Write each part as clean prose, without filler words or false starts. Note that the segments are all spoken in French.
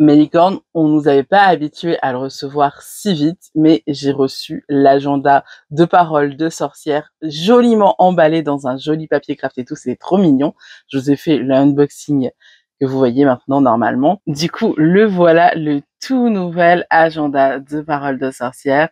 Mes licornes, on nous avait pas habitué à le recevoir si vite, mais j'ai reçu l'agenda de Parole de Sorcière, joliment emballé dans un joli papier craft et tout, c'est trop mignon. Je vous ai fait l'unboxing que vous voyez maintenant normalement. Du coup, le voilà, le tout nouvel agenda de Parole de Sorcière.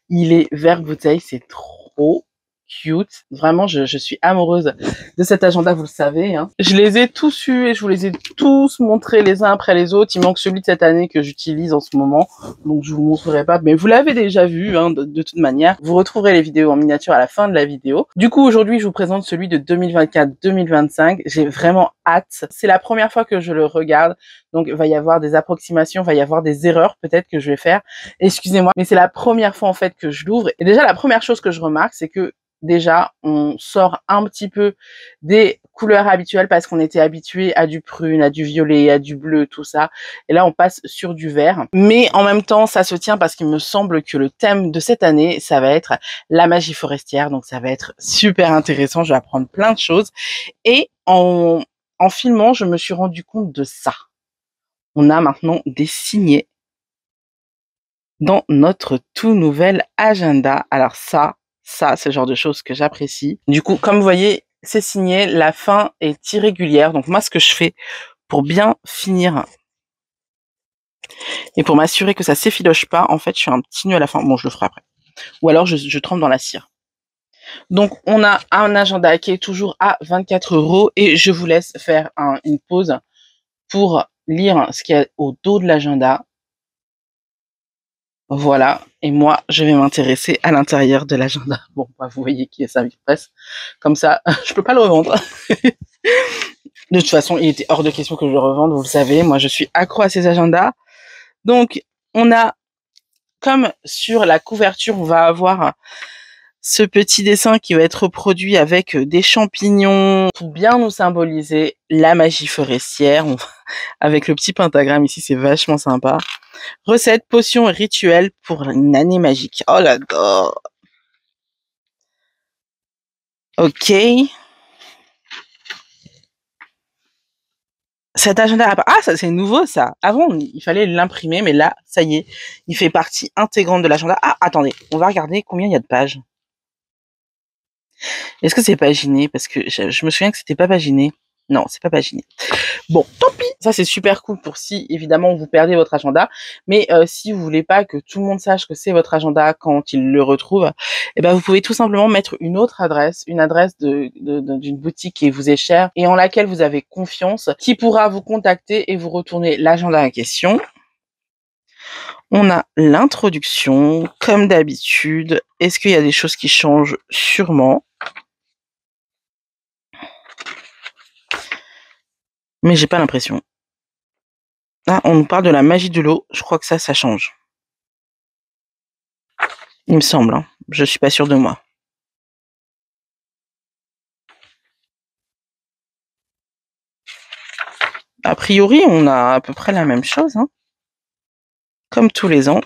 Il est vert bouteille, c'est trop cute. Vraiment, je suis amoureuse de cet agenda, vous le savez. Hein. Je les ai tous eus et je vous les ai tous montrés les uns après les autres. Il manque celui de cette année que j'utilise en ce moment, donc je vous montrerai pas. Mais vous l'avez déjà vu, hein, de toute manière. Vous retrouverez les vidéos en miniature à la fin de la vidéo. Du coup, aujourd'hui, je vous présente celui de 2024-2025. J'ai vraiment hâte. C'est la première fois que je le regarde, donc il va y avoir des approximations, il va y avoir des erreurs peut-être que je vais faire. Excusez-moi, mais c'est la première fois en fait que je l'ouvre. Et déjà, la première chose que je remarque, c'est que déjà, on sort un petit peu des couleurs habituelles parce qu'on était habitué à du prune, à du violet, à du bleu, tout ça. Et là, on passe sur du vert. Mais en même temps, ça se tient parce qu'il me semble que le thème de cette année, ça va être la magie forestière. Donc, ça va être super intéressant. Je vais apprendre plein de choses. Et en filmant, je me suis rendu compte de ça. On a maintenant des signets dans notre tout nouvel agenda. Alors ça, c'est le genre de choses que j'apprécie. Du coup, comme vous voyez, c'est signé, la fin est irrégulière. Donc moi, ce que je fais pour bien finir et pour m'assurer que ça s'effiloche pas, en fait, je fais un petit nœud à la fin. Bon, je le ferai après. Ou alors, je trempe dans la cire. Donc, on a un agenda qui est toujours à 24 € et je vous laisse faire une pause pour lire ce qu'il y a au dos de l'agenda. Voilà, et moi, je vais m'intéresser à l'intérieur de l'agenda. Bon, bah, vous voyez qui est Service Presse. Comme ça, je peux pas le revendre. De toute façon, il était hors de question que je le revende, vous le savez. Moi, je suis accro à ces agendas. Donc, on a, comme sur la couverture, on va avoir ce petit dessin qui va être reproduit avec des champignons pour bien nous symboliser la magie forestière. Avec le petit pentagramme ici, c'est vachement sympa. Recettes, potions et rituels pour une année magique. Oh là là. Ok. Cet agenda, ah, ça c'est nouveau ça. Avant, il fallait l'imprimer, mais là, ça y est, il fait partie intégrante de l'agenda. Ah, attendez, on va regarder combien il y a de pages. Est-ce que c'est paginé? Parce que je me souviens que c'était pas paginé. Non, c'est pas paginé. Bon, tant pis. Ça, c'est super cool pour si, évidemment, vous perdez votre agenda. Mais si vous voulez pas que tout le monde sache que c'est votre agenda quand il le retrouve, eh ben, vous pouvez tout simplement mettre une autre adresse, une adresse d'une boutique qui vous est chère et en laquelle vous avez confiance, qui pourra vous contacter et vous retourner l'agenda en question. On a l'introduction, comme d'habitude. Est-ce qu'il y a des choses qui changent? Sûrement. Mais j'ai pas l'impression. Ah, on nous parle de la magie de l'eau. Je crois que ça change. Il me semble, hein. Je suis pas sûre de moi. A priori, on a à peu près la même chose, hein. Comme tous les ans.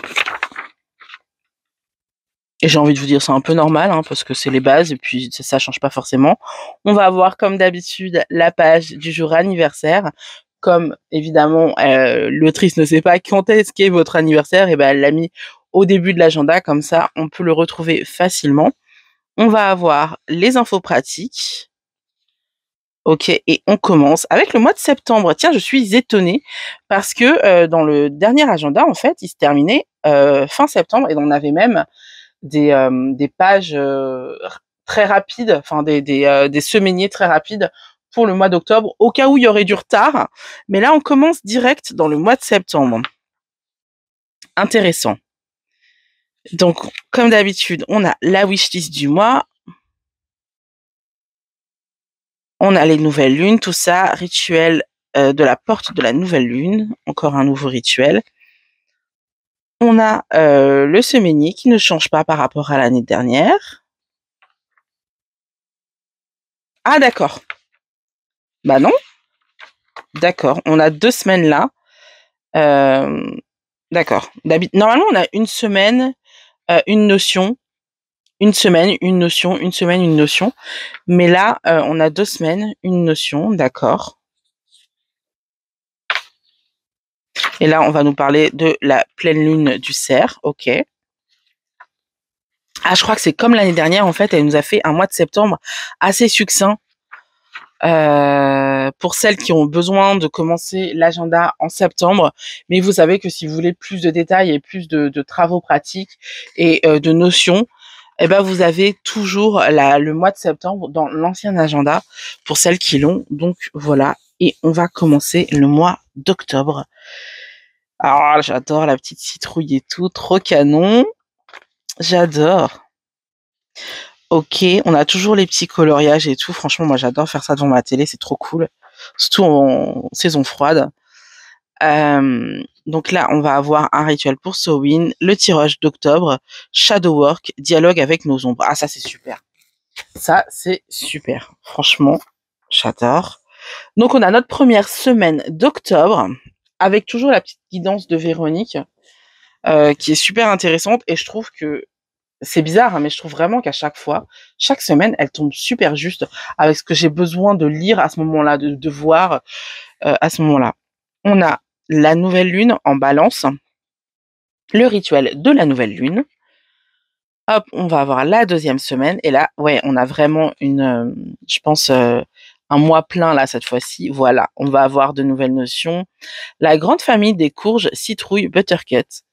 Et j'ai envie de vous dire, c'est un peu normal, hein, parce que c'est les bases, et puis ça change pas forcément. On va avoir, comme d'habitude, la page du jour anniversaire. Comme, évidemment, l'autrice ne sait pas quand est-ce qu'est votre anniversaire, et ben elle l'a mis au début de l'agenda, comme ça, on peut le retrouver facilement. On va avoir les infos pratiques. Ok, et on commence avec le mois de septembre. Tiens, je suis étonnée parce que dans le dernier agenda, en fait, il se terminait fin septembre et on avait même des pages très rapides, enfin des semainiers très rapides pour le mois d'octobre, au cas où il y aurait du retard. Mais là, on commence direct dans le mois de septembre. Intéressant. Donc, comme d'habitude, on a la wishlist du mois. On a les nouvelles lunes, tout ça, rituel de la porte de la nouvelle lune, encore un nouveau rituel. On a le semainier qui ne change pas par rapport à l'année dernière. Ah d'accord. Bah non. D'accord, on a 2 semaines là. D'accord. Normalement, on a une semaine, une notion, une semaine, une notion, une semaine, une notion. Mais là, on a 2 semaines, une notion, d'accord. Et là, on va nous parler de la pleine lune du cerf. Ok. Ah, je crois que c'est comme l'année dernière, en fait, elle nous a fait un mois de septembre assez succinct. Pour celles qui ont besoin de commencer l'agenda en septembre. Mais vous savez que si vous voulez plus de détails et plus de travaux pratiques et de notions, eh ben vous avez toujours le mois de septembre dans l'ancien agenda pour celles qui l'ont. Donc voilà, et on va commencer le mois d'octobre. Alors j'adore la petite citrouille et tout, trop canon. J'adore. Ok, on a toujours les petits coloriages et tout. Franchement, moi j'adore faire ça devant ma télé, c'est trop cool. Surtout en saison froide. Donc là, on va avoir un rituel pour Samhain, le tirage d'octobre, shadow work, dialogue avec nos ombres. Ah, ça c'est super. Ça c'est super. Franchement, j'adore. Donc on a notre première semaine d'octobre avec toujours la petite guidance de Véronique qui est super intéressante et je trouve que c'est bizarre, hein, mais je trouve vraiment qu'à chaque fois, chaque semaine, elle tombe super juste avec ce que j'ai besoin de lire à ce moment-là, de voir à ce moment-là. On a la nouvelle lune en balance, le rituel de la nouvelle lune. Hop, on va avoir la deuxième semaine. Et là, ouais, on a vraiment je pense, un mois plein là cette fois-ci. Voilà, on va avoir de nouvelles notions. La grande famille des courges, citrouilles, butternut,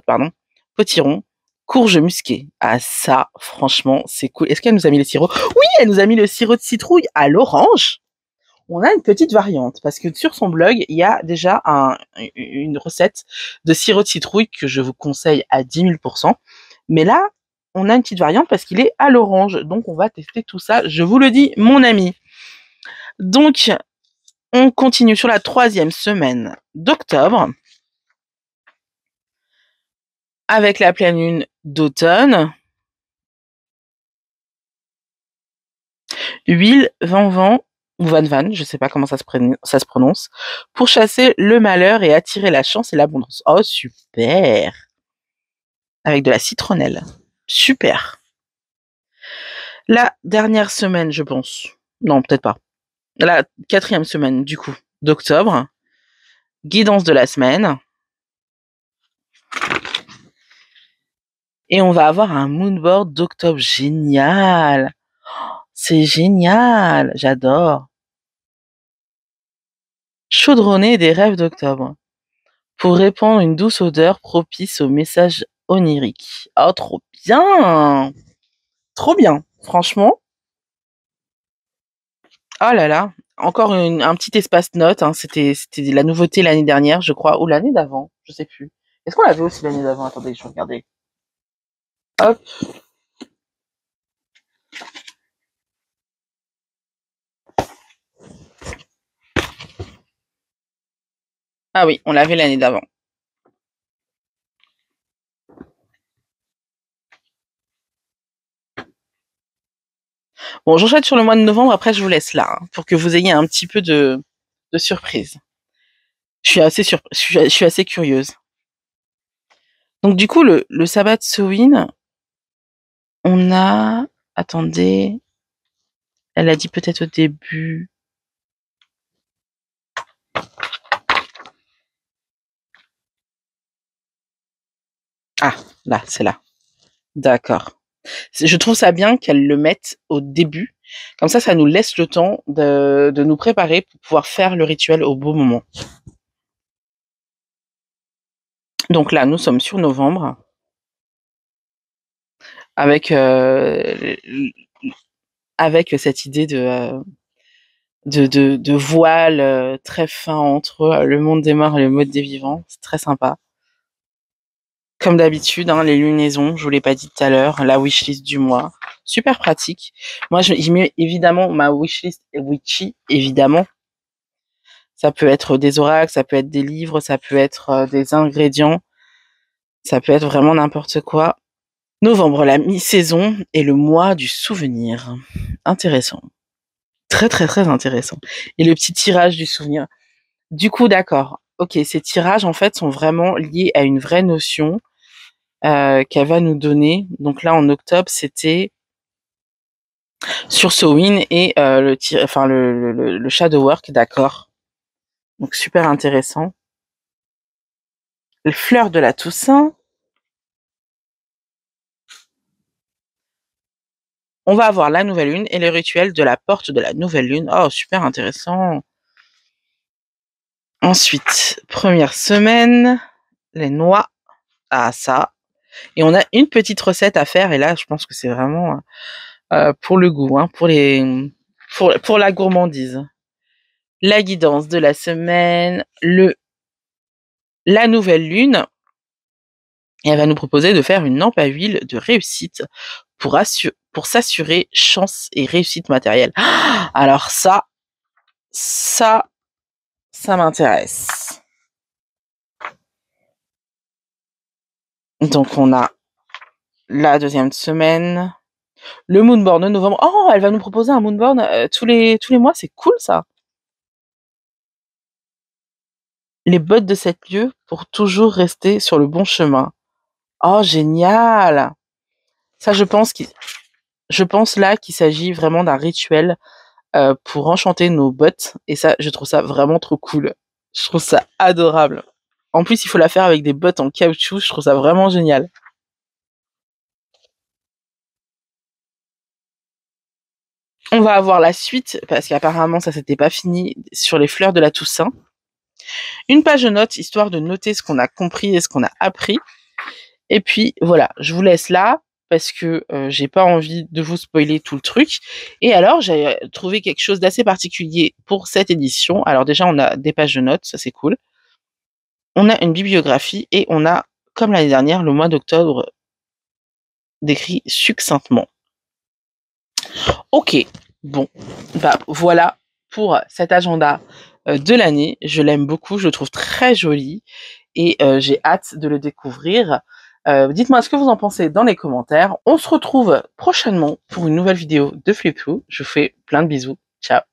pardon, potiron, courge musquée. Ah ça, franchement, c'est cool. Est-ce qu'elle nous a mis le sirop? Oui, elle nous a mis le sirop de citrouille à l'orange. On a une petite variante parce que sur son blog, il y a déjà une recette de sirop de citrouille que je vous conseille à 10 000%. Mais là, on a une petite variante parce qu'il est à l'orange. Donc, on va tester tout ça. Je vous le dis, mon ami. Donc, on continue sur la troisième semaine d'octobre avec la pleine lune d'automne. Huile, vent ou van, je sais pas comment ça se prononce, pour chasser le malheur et attirer la chance et l'abondance. Oh, super! Avec de la citronnelle. Super. La dernière semaine, je pense. Non, peut-être pas. La quatrième semaine, du coup, d'octobre. Guidance de la semaine. Et on va avoir un moonboard d'octobre. Génial. C'est génial. J'adore. Chaudronner des rêves d'octobre. Pour répandre une douce odeur propice aux messages oniriques. Oh, trop bien. Trop bien. Franchement. Oh là là, encore un petit espace note, hein. C'était la nouveauté l'année dernière, je crois, ou l'année d'avant, je sais plus. Est-ce qu'on l'avait aussi l'année d'avant? Attendez, je vais regarder. Hop. Ah oui, on l'avait l'année d'avant. Bon, j'enchaîne sur le mois de novembre, après je vous laisse là, hein, pour que vous ayez un petit peu de surprise. Je suis assez curieuse. Donc du coup, le sabbat de Samhain, on a... Attendez, elle a dit peut-être au début... Ah, là, c'est là. D'accord. Je trouve ça bien qu'elle le mette au début. Comme ça nous laisse le temps de nous préparer pour pouvoir faire le rituel au bon moment. Donc là, nous sommes sur novembre avec avec cette idée de voile très fin entre le monde des morts et le monde des vivants. C'est très sympa. Comme d'habitude, hein, les lunaisons, je vous l'ai pas dit tout à l'heure, la wishlist du mois, super pratique. Moi, j'y mets évidemment ma wishlist witchy, évidemment. Ça peut être des oracles, ça peut être des livres, ça peut être des ingrédients, ça peut être vraiment n'importe quoi. Novembre, la mi-saison et le mois du souvenir. Intéressant. Très très très intéressant. Et le petit tirage du souvenir. Du coup, d'accord. Ok, ces tirages en fait sont vraiment liés à une vraie notion qu'elle va nous donner. Donc là, en octobre, c'était sur Samhain et le shadow work, d'accord. Donc super intéressant. les fleurs de la Toussaint. On va avoir la nouvelle lune et le rituel de la porte de la nouvelle lune. Oh, super intéressant. Ensuite, première semaine, les noix. Ah, ça. Et on a une petite recette à faire. Et là, je pense que c'est vraiment pour le goût, hein, pour la gourmandise. La guidance de la semaine, la nouvelle lune. Et elle va nous proposer de faire une lampe à huile de réussite pour s'assurer chance et réussite matérielle. Alors ça m'intéresse. Donc on a la deuxième semaine, le moonboard de novembre. Oh, elle va nous proposer un moonboard tous les mois, c'est cool ça. Les bottes de 7 lieux pour toujours rester sur le bon chemin. Oh, génial. Ça, je pense là qu'il s'agit vraiment d'un rituel pour enchanter nos bottes. Et ça, je trouve ça vraiment trop cool. Je trouve ça adorable. En plus, il faut la faire avec des bottes en caoutchouc. Je trouve ça vraiment génial. On va avoir la suite, parce qu'apparemment, ça s'était pas fini, sur les fleurs de la Toussaint. Une page de notes, histoire de noter ce qu'on a compris et ce qu'on a appris. Et puis, voilà, je vous laisse là, parce que j'ai pas envie de vous spoiler tout le truc. Et alors, j'ai trouvé quelque chose d'assez particulier pour cette édition. Alors déjà, on a des pages de notes, ça c'est cool. On a une bibliographie et on a, comme l'année dernière, le mois d'octobre décrit succinctement. Ok, bon, bah voilà pour cet agenda de l'année. Je l'aime beaucoup, je le trouve très joli et j'ai hâte de le découvrir. Dites-moi ce que vous en pensez dans les commentaires. On se retrouve prochainement pour une nouvelle vidéo de Flip Through. Je vous fais plein de bisous. Ciao.